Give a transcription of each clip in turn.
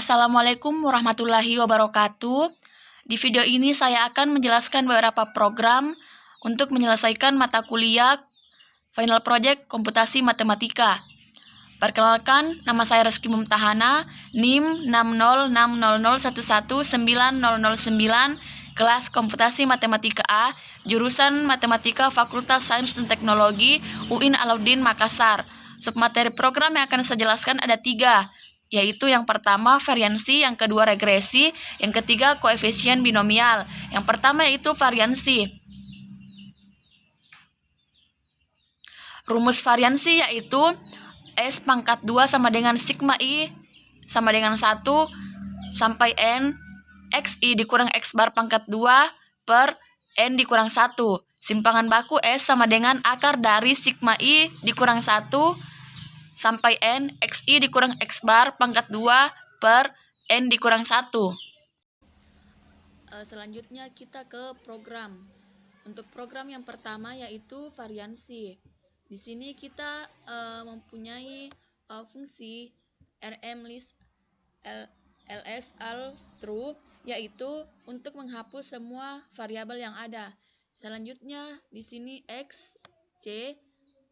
Assalamualaikum warahmatullahi wabarakatuh. Di video ini saya akan menjelaskan beberapa program untuk menyelesaikan mata kuliah Final Project Komputasi Matematika. Perkenalkan, nama saya Reski Mumtahana, NIM 60600119009, kelas Komputasi Matematika A, jurusan Matematika Fakultas Sains dan Teknologi UIN Alauddin Makassar. Submateri program yang akan saya jelaskan ada 3, yaitu yang pertama variansi, yang kedua regresi, yang ketiga koefisien binomial. Yang pertama yaitu variansi. Rumus variansi yaitu S pangkat 2 sama dengan sigma I sama dengan 1 sampai N XI dikurang X bar pangkat 2 per N dikurang 1. Simpangan baku S sama dengan akar dari sigma I dikurang 1 sampai N XI dikurang X bar pangkat 2 per N dikurang 1. Selanjutnya kita ke program. Untuk program yang pertama yaitu variansi. Di sini kita mempunyai fungsi rm list ls all true, yaitu untuk menghapus semua variabel yang ada. Selanjutnya di sini x c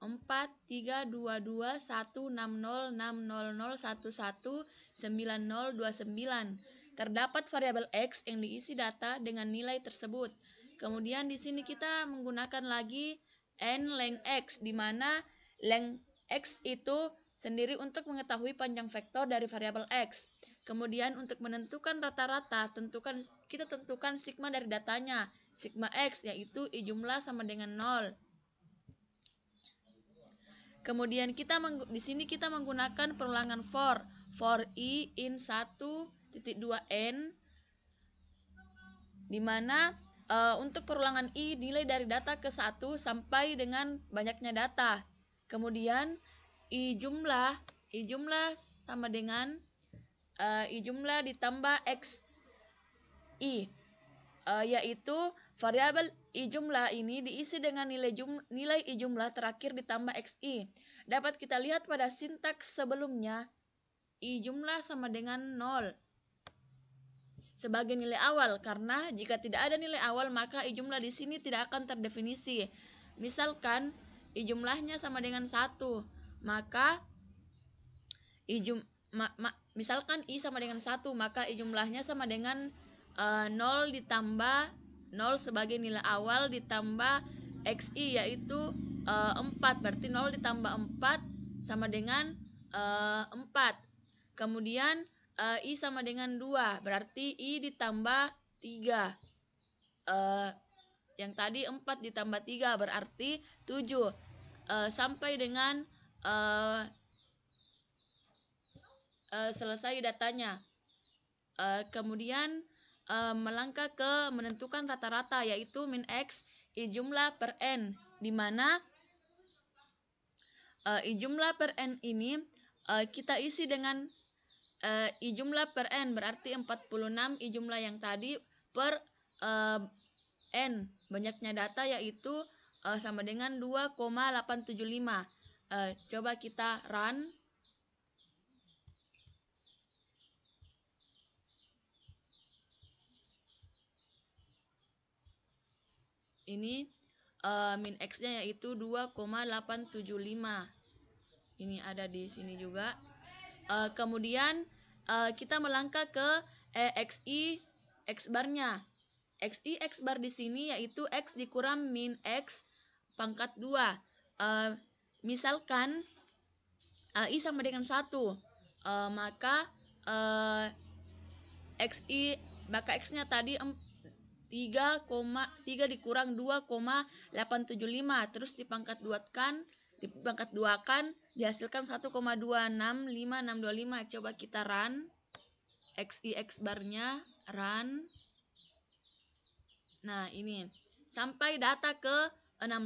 4 3 2 2 1 6 0 6 0 0 1 1 9 0 2 9. Terdapat variabel x yang diisi data dengan nilai tersebut. Kemudian di sini kita menggunakan lagi n length x, di mana length x itu sendiri untuk mengetahui panjang vektor dari variabel x. Kemudian untuk menentukan rata-rata, kita tentukan sigma dari datanya, sigma x yaitu i jumlah sama dengan 0. Kemudian di sini kita menggunakan perulangan for i in 1.2n, di mana untuk perulangan i nilai dari data ke 1 sampai dengan banyaknya data. Kemudian i jumlah sama dengan i jumlah ditambah x i, yaitu variabel i jumlah ini diisi dengan nilai i jumlah terakhir ditambah xi. Dapat kita lihat pada sintaks sebelumnya, i jumlah sama dengan 0 sebagai nilai awal, karena jika tidak ada nilai awal maka i jumlah di sini tidak akan terdefinisi. Misalkan i jumlahnya sama dengan 1, maka misalkan i sama dengan 1, maka i jumlahnya sama dengan 0 ditambah 0 sebagai nilai awal ditambah xi yaitu 4, berarti 0 ditambah 4 sama dengan 4. Kemudian i sama dengan 2, berarti i ditambah 3. Yang tadi 4 ditambah 3 berarti 7. Sampai dengan selesai datanya. Kemudian melangkah ke menentukan rata-rata, yaitu min x i jumlah per n, di mana i jumlah per n ini kita isi dengan i jumlah per n, berarti 46 i jumlah yang tadi per n, banyaknya data yaitu sama dengan 2,875. Coba kita run. Ini min x-nya yaitu 2,875. Ini ada di sini juga. Kemudian kita melangkah ke xi x barnya. Xi x bar di sini yaitu x dikurang min x pangkat 2. Misalkan i sama dengan 1, maka x-nya tadi 3 dikurang 2,875, terus dipangkat 2kan dihasilkan 1,265625. Coba kita run xi x barnya, run. Nah, ini sampai data ke 16,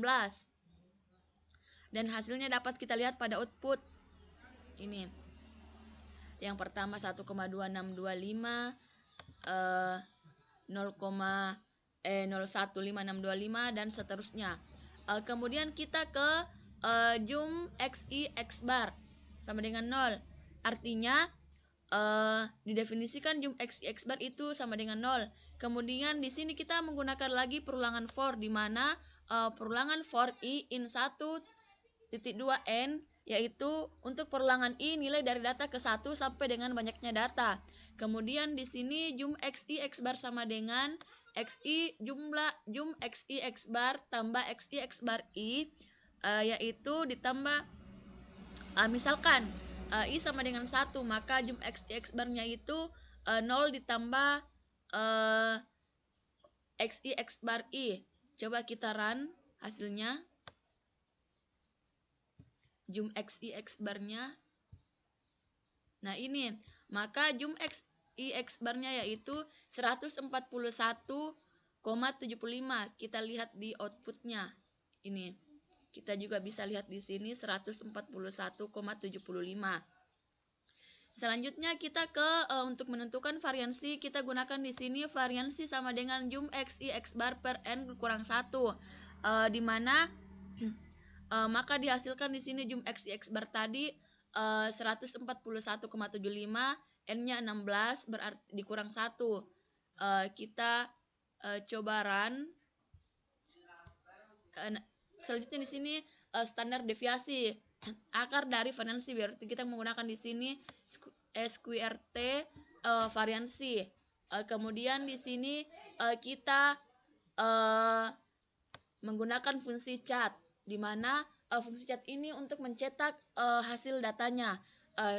dan hasilnya dapat kita lihat pada output. Ini yang pertama 1,2625, 0,015625 dan seterusnya. Kemudian kita ke jum xi x bar sama dengan 0. Artinya didefinisikan jum x i x bar itu sama dengan 0. Kemudian di sini kita menggunakan lagi perulangan for, di mana perulangan for i in 1.2n, yaitu untuk perulangan i nilai dari data ke 1 sampai dengan banyaknya data. Kemudian di sini jum x i x bar sama dengan xi jumlah jum x i x bar tambah xi x bar i, yaitu ditambah misalkan i sama dengan 1, maka jum x i x barnya itu 0 ditambah xi x bar i. Coba kita run hasilnya. Jum xi x barnya. Nah, ini. Maka jum xi x barnya yaitu 141,75. Kita lihat di outputnya. Ini. Kita juga bisa lihat di sini 141,75. Selanjutnya kita ke untuk menentukan variansi, kita gunakan di sini variansi sama dengan jum xi x bar per n kurang 1, di mana maka dihasilkan di sini jum xi x bar tadi 141,75, n-nya 16 berarti dikurang 1. Kita coba run. Selanjutnya di sini standar deviasi akar dari variansi, berarti kita menggunakan di sini sqrt variansi. Kemudian di sini kita menggunakan fungsi cat, di mana fungsi cat ini untuk mencetak hasil datanya,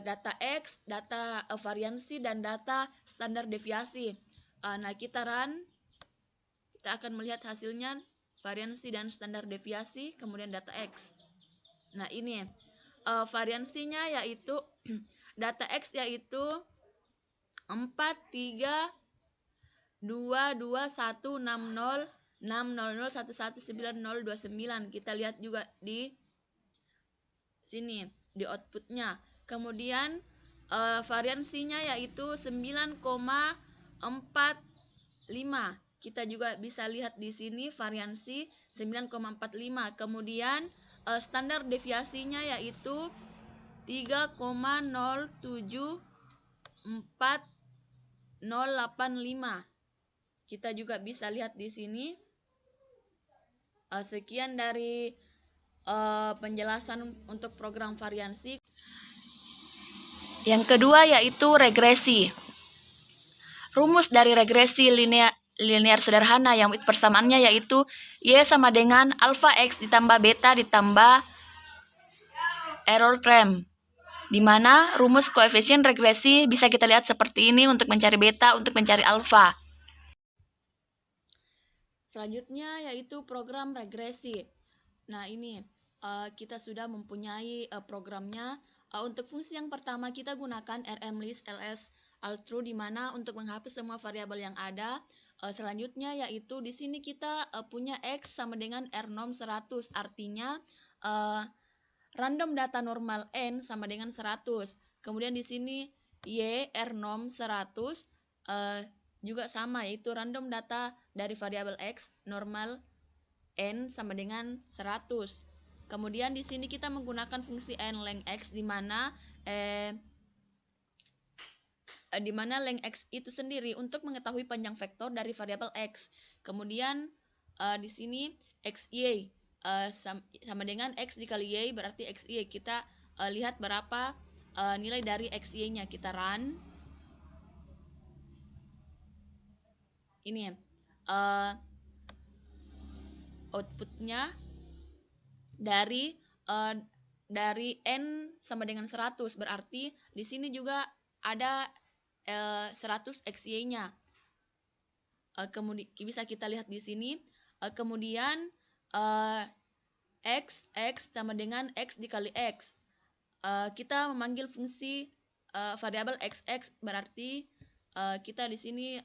data X, data variansi, dan data standar deviasi. Nah, kita run, kita akan melihat hasilnya variansi dan standar deviasi, kemudian data X. Nah, ini variansinya yaitu data X yaitu 4, 3, 2, 2, 1, 6, 0, 6, 0, 0, 1, 1, 9, 0, 2, 9. Kita lihat juga di sini, di outputnya. Kemudian variansinya yaitu 9,45. Kita juga bisa lihat di sini variansi 9,45. Kemudian standar deviasinya yaitu 3,074,085. Kita juga bisa lihat di sini. Sekian dari penjelasan untuk program variansi. Yang kedua yaitu regresi. Rumus dari regresi linear sederhana yang persamaannya yaitu y sama dengan alpha x ditambah beta ditambah error term, di mana rumus koefisien regresi bisa kita lihat seperti ini untuk mencari beta, untuk mencari alpha. Selanjutnya yaitu program regresi. Nah, ini kita sudah mempunyai programnya. Untuk fungsi yang pertama kita gunakan rmlist ls altru, di mana untuk menghapus semua variabel yang ada. Selanjutnya yaitu di sini kita punya x sama dengan rnorm 100, artinya random data normal n sama dengan 100. Kemudian di sini y rnorm 100 juga sama, yaitu random data dari variabel x normal n sama dengan 100. Kemudian di sini kita menggunakan fungsi n length x, di mana length x itu sendiri untuk mengetahui panjang vektor dari variabel x. Kemudian di sini xy sama dengan x dikali y, berarti xy. Kita lihat berapa nilai dari xy-nya. Kita run. Ini outputnya dari n sama dengan 100, berarti di sini juga ada 100 xy-nya. Kemudian bisa kita lihat di sini. Kemudian x sama dengan x dikali x. Kita memanggil fungsi variabel xx, berarti kita di sini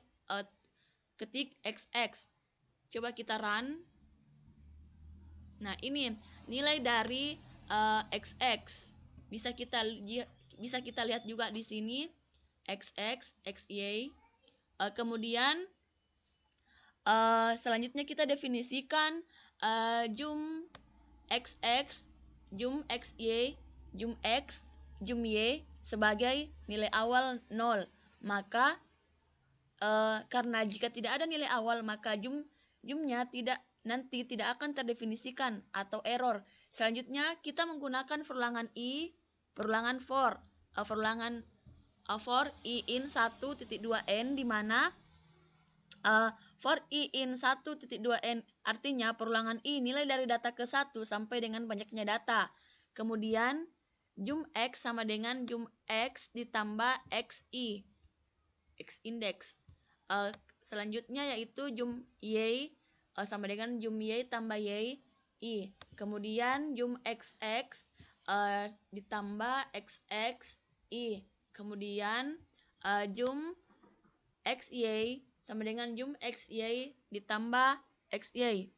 ketik xx. Coba kita run. Nah, ini nilai dari xx. Bisa kita lihat juga di sini xx, xy. Kemudian selanjutnya kita definisikan jum xx, jum xy, jum x, jum y sebagai nilai awal 0. Maka karena jika tidak ada nilai awal, maka jumnya nanti tidak akan terdefinisikan atau error. Selanjutnya kita menggunakan perulangan for i in 1.2n, di mana for i in 1.2n artinya perulangan i nilai dari data ke 1 sampai dengan banyaknya data. Kemudian jum x sama dengan jum x ditambah xi, x index. Selanjutnya yaitu jum y sama dengan jum y tambah y i. Kemudian jum xx ditambah xx i. Kemudian jum xy sama dengan jum xy ditambah xy.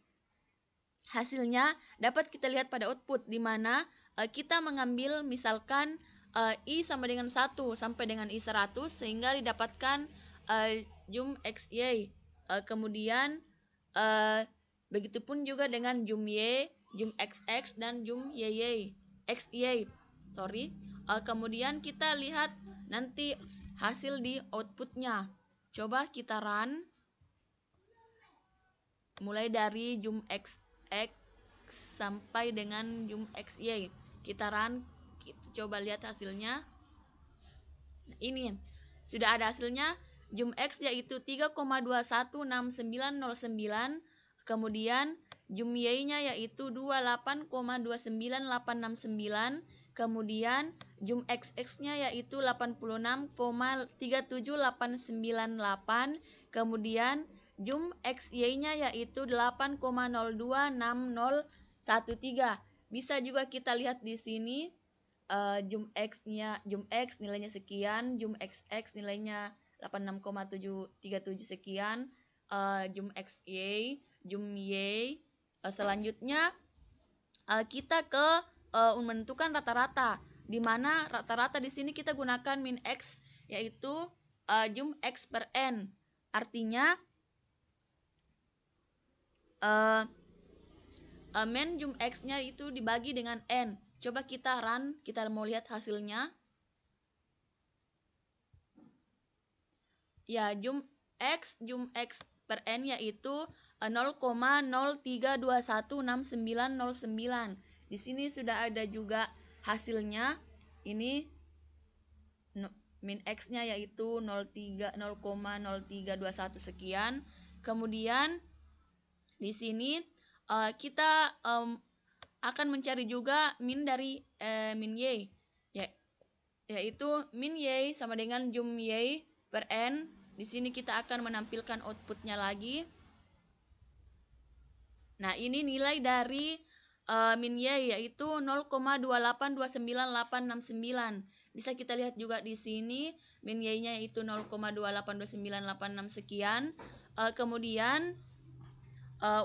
Hasilnya dapat kita lihat pada output, di mana kita mengambil misalkan i sama dengan 1 sampai dengan i 100 sehingga didapatkan jum xy. Kemudian begitupun juga dengan jum y, jum xx dan jum xy. Kemudian kita lihat nanti hasil di outputnya. Coba kita run. Mulai dari jum xx sampai dengan jum xy. Kita run, coba lihat hasilnya. Nah, ini sudah ada hasilnya. Jum x yaitu 3,216909. Kemudian jum y-nya yaitu 28,29869. Kemudian jum xx-nya yaitu 86,37898. Kemudian jum xy-nya yaitu 8,026013. Bisa juga kita lihat di sini jum x nilainya sekian, jum xx nilainya 86,737 sekian, jum xy, jum y. Selanjutnya kita ke menentukan rata-rata, di mana rata-rata di sini kita gunakan min x yaitu jum x per n. Artinya min jum x-nya itu dibagi dengan n. Coba kita run, kita mau lihat hasilnya. Ya, jum x per n yaitu 0,03216909. Di sini sudah ada juga hasilnya. Ini min x-nya yaitu 0,0321 sekian. Kemudian di sini kita akan mencari juga min dari min y, yaitu min y sama dengan jum y per n. Di sini kita akan menampilkan outputnya lagi. Nah, ini nilai dari min y yaitu 0,28298869. Bisa kita lihat juga di sini min y-nya yaitu 0,282986 sekian. Kemudian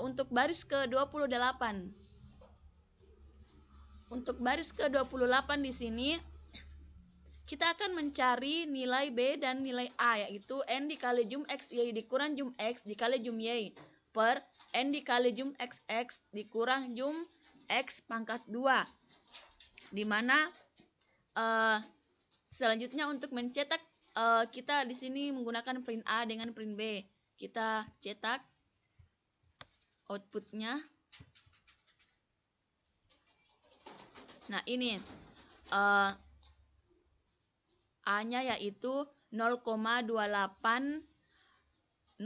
untuk baris ke-28. Untuk baris ke-28 di sini kita akan mencari nilai B dan nilai A, yaitu n dikali jum xy dikurang jum x dikali jum y per n dikali jum xx dikurang jum x pangkat 2. Dimana selanjutnya untuk mencetak kita di sini menggunakan print A dengan print B. Kita cetak outputnya. Nah, ini A-nya yaitu 0,28033337.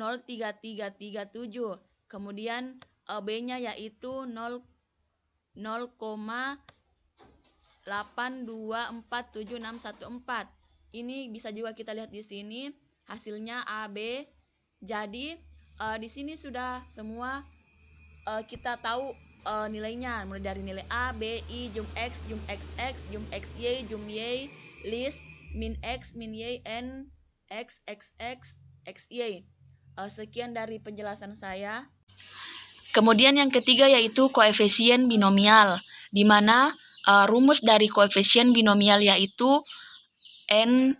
Kemudian B-nya yaitu 0,82476114. Ini bisa juga kita lihat di sini hasilnya A, B. Jadi di sini sudah semua kita tahu nilainya, mulai dari nilai A, B, I, jum x, jum xx, jum xy, jum y, list, min x, min y, n, x, xx, xy. Sekian dari penjelasan saya. Kemudian yang ketiga yaitu koefisien binomial, di mana rumus dari koefisien binomial yaitu n.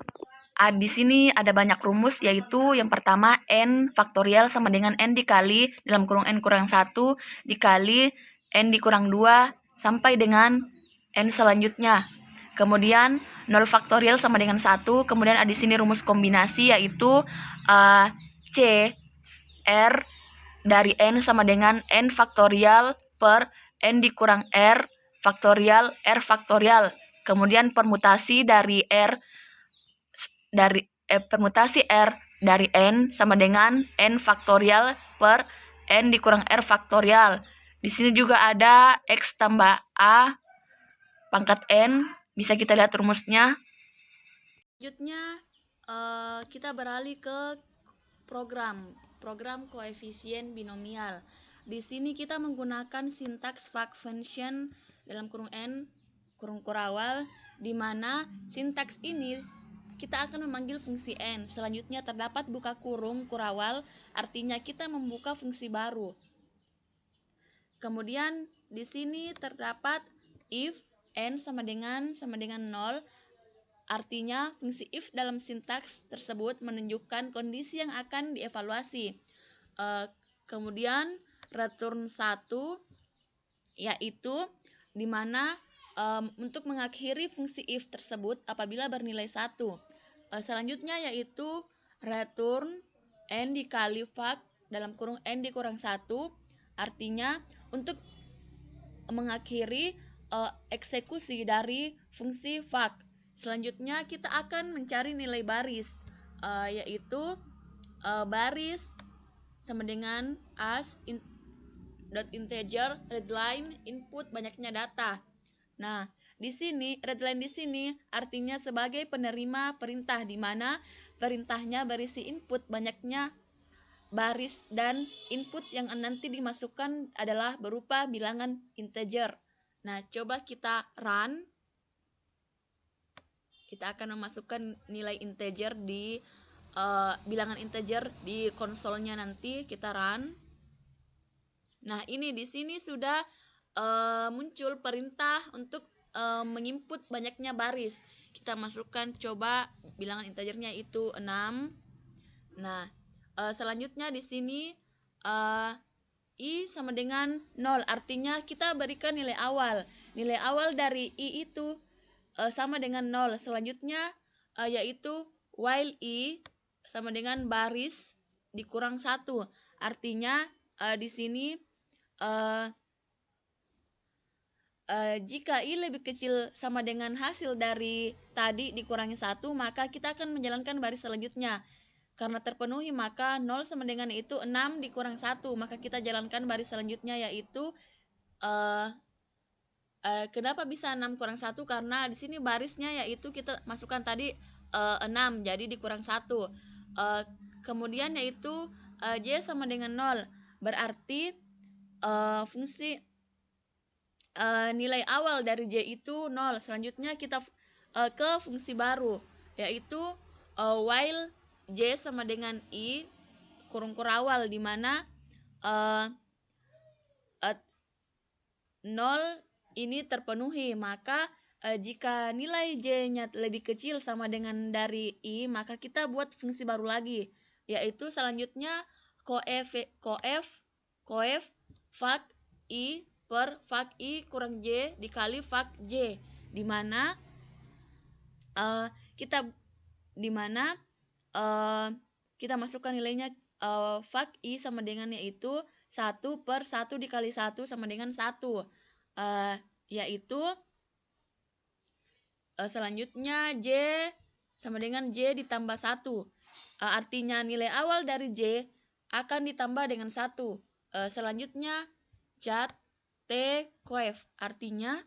Di sini ada banyak rumus, yaitu yang pertama n faktorial sama dengan n dikali dalam kurung n kurang 1 dikali n dikurang 2 sampai dengan n selanjutnya. Kemudian 0 faktorial sama dengan 1. Kemudian ada di sini rumus kombinasi, yaitu C R dari N sama dengan N faktorial per N dikurang R faktorial R faktorial. Kemudian permutasi dari permutasi R dari N sama dengan N faktorial per N dikurang R faktorial. Di sini juga ada X tambah A pangkat N. Bisa kita lihat rumusnya. Selanjutnya kita beralih ke program koefisien binomial. Di sini kita menggunakan sintaks fact function dalam kurung N kurung kurawal, di mana sintaks ini kita akan memanggil fungsi N. Selanjutnya terdapat buka kurung kurawal, artinya kita membuka fungsi baru. Kemudian di sini terdapat if N sama dengan 0, artinya fungsi if dalam sintaks tersebut menunjukkan kondisi yang akan dievaluasi. Kemudian return 1, yaitu di mana untuk mengakhiri fungsi if tersebut apabila bernilai 1. Selanjutnya yaitu return N dikali fact dalam kurung N dikurang 1, artinya untuk mengakhiri eksekusi dari fungsi fact. Selanjutnya kita akan mencari nilai baris, yaitu baris sama dengan as dot integer readline input banyaknya data. Nah, di sini readline di sini artinya sebagai penerima perintah, di mana perintahnya berisi input banyaknya baris dan input yang nanti dimasukkan adalah berupa bilangan integer. Nah, coba kita run. Kita akan memasukkan nilai integer di bilangan integer di konsolnya nanti. Kita run. Nah, ini di sini sudah muncul perintah untuk menginput banyaknya baris. Kita masukkan coba bilangan integernya itu 6. Nah, selanjutnya di sini I sama dengan 0, artinya kita berikan nilai awal. Nilai awal dari I itu sama dengan 0. Selanjutnya yaitu while I sama dengan baris dikurang 1. Artinya di sini jika I lebih kecil sama dengan hasil dari tadi dikurangi 1, maka kita akan menjalankan baris selanjutnya. Karena terpenuhi, maka 0 sama dengan itu 6 dikurang 1, maka kita jalankan baris selanjutnya, yaitu kenapa bisa 6 kurang 1? Karena di sini barisnya yaitu kita masukkan tadi 6, jadi dikurang 1. Kemudian yaitu J sama dengan 0, berarti fungsi nilai awal dari J itu 0. Selanjutnya kita ke fungsi baru, yaitu while J sama dengan I kurung kurawal, di mana 0 ini terpenuhi, maka jika nilai J-nya lebih kecil sama dengan dari I, maka kita buat fungsi baru lagi, yaitu selanjutnya coef fact I per fact I kurang J dikali fact J, di mana kita masukkan nilainya fact I sama dengan yaitu 1 per 1 dikali 1 sama dengan 1, yaitu selanjutnya J sama dengan J ditambah 1. Artinya nilai awal dari J akan ditambah dengan 1. Selanjutnya cat T coef, artinya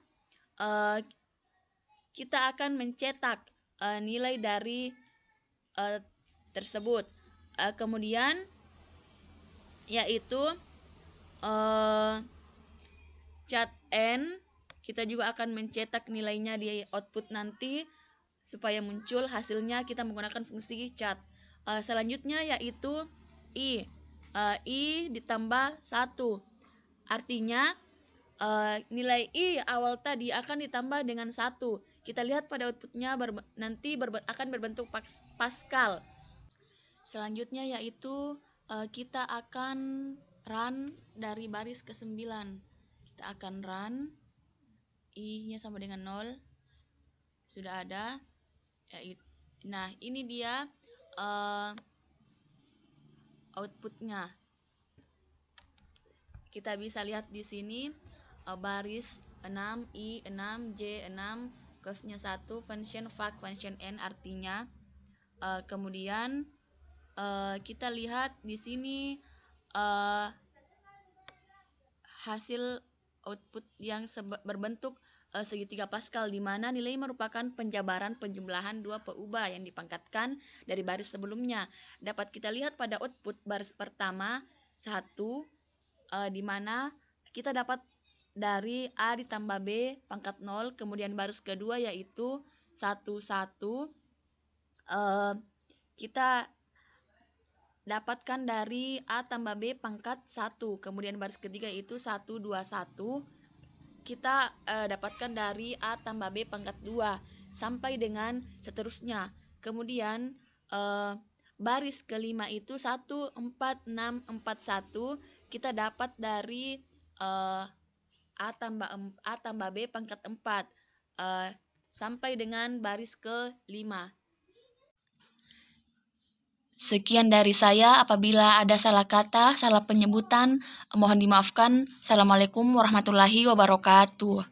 kita akan mencetak nilai dari tersebut. Kemudian yaitu cat N, kita juga akan mencetak nilainya di output nanti supaya muncul hasilnya kita menggunakan fungsi cat. Selanjutnya yaitu I ditambah 1, artinya nilai I awal tadi akan ditambah dengan 1. Kita lihat pada outputnya nanti akan berbentuk Pascal. Selanjutnya yaitu kita akan run dari baris ke-9. Kita akan run I-nya sama dengan 0. sudah ada. Nah, ini dia outputnya. Kita bisa lihat di sini baris 6, I 6, J 6, curve-nya 1, function fact, function n artinya. Kemudian kita lihat di sini hasil output yang berbentuk segitiga Pascal, di mana nilai merupakan penjabaran penjumlahan dua peubah yang dipangkatkan dari baris sebelumnya. Dapat kita lihat pada output baris pertama 1, di mana kita dapat dari A ditambah B pangkat 0, kemudian baris kedua yaitu 1, 1, kita dapatkan dari A tambah B pangkat 1, kemudian baris ketiga itu 1, 2, 1, kita dapatkan dari A tambah B pangkat 2, sampai dengan seterusnya. Kemudian baris kelima itu 1, 4, 6, 4, 1, kita dapat dari A tambah B pangkat 4, sampai dengan baris ke-5. Sekian dari saya. Apabila ada salah kata, salah penyebutan, mohon dimaafkan. Assalamualaikum warahmatullahi wabarakatuh.